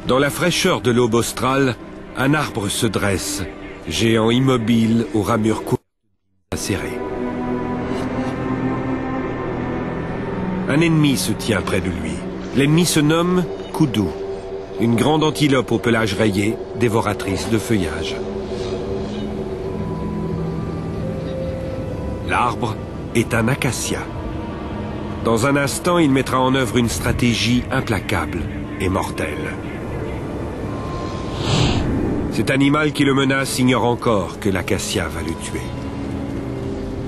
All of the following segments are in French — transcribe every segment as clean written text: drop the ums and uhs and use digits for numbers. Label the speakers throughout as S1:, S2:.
S1: Dans la fraîcheur de l'aube australe, un arbre se dresse, géant immobile aux ramures courtes acérées. Un ennemi se tient près de lui. L'ennemi se nomme Koudou, une grande antilope au pelage rayé, dévoratrice de feuillage. L'arbre est un acacia. Dans un instant, il mettra en œuvre une stratégie implacable et mortelle. Cet animal qui le menace ignore encore que l'acacia va le tuer.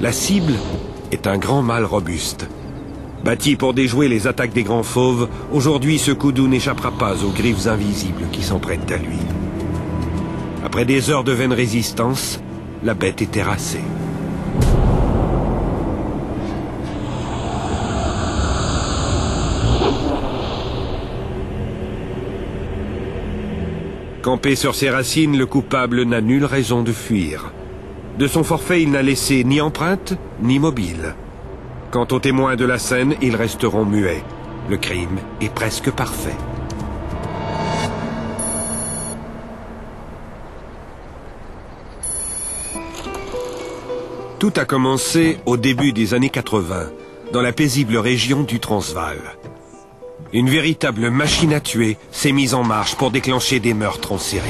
S1: La cible est un grand mâle robuste. Bâti pour déjouer les attaques des grands fauves, aujourd'hui ce Koudou n'échappera pas aux griffes invisibles qui s'en prennent à lui. Après des heures de vaine résistance, la bête est terrassée. Campé sur ses racines, le coupable n'a nulle raison de fuir. De son forfait, il n'a laissé ni empreinte, ni mobile. Quant aux témoins de la scène, ils resteront muets. Le crime est presque parfait. Tout a commencé au début des années 80, dans la paisible région du Transvaal. Une véritable machine à tuer s'est mise en marche pour déclencher des meurtres en série.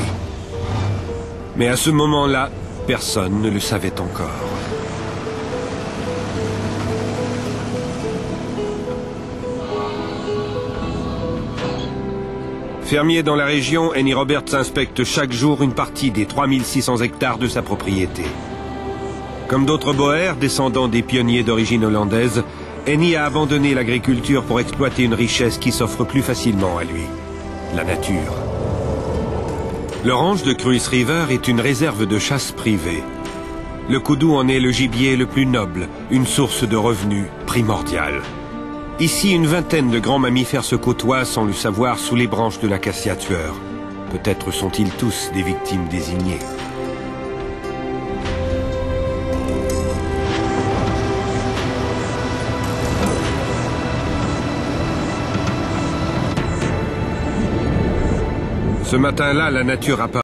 S1: Mais à ce moment-là, personne ne le savait encore. Fermier dans la région, Annie Roberts inspecte chaque jour une partie des 3600 hectares de sa propriété. Comme d'autres Boers, descendants des pionniers d'origine hollandaise, Annie a abandonné l'agriculture pour exploiter une richesse qui s'offre plus facilement à lui, la nature. Le ranch de Kruis River est une réserve de chasse privée. Le koudou en est le gibier le plus noble, une source de revenus primordiale. Ici, une vingtaine de grands mammifères se côtoient sans le savoir sous les branches de l'acacia tueur. Peut-être sont-ils tous des victimes désignées. Ce matin-là, la nature apparaît.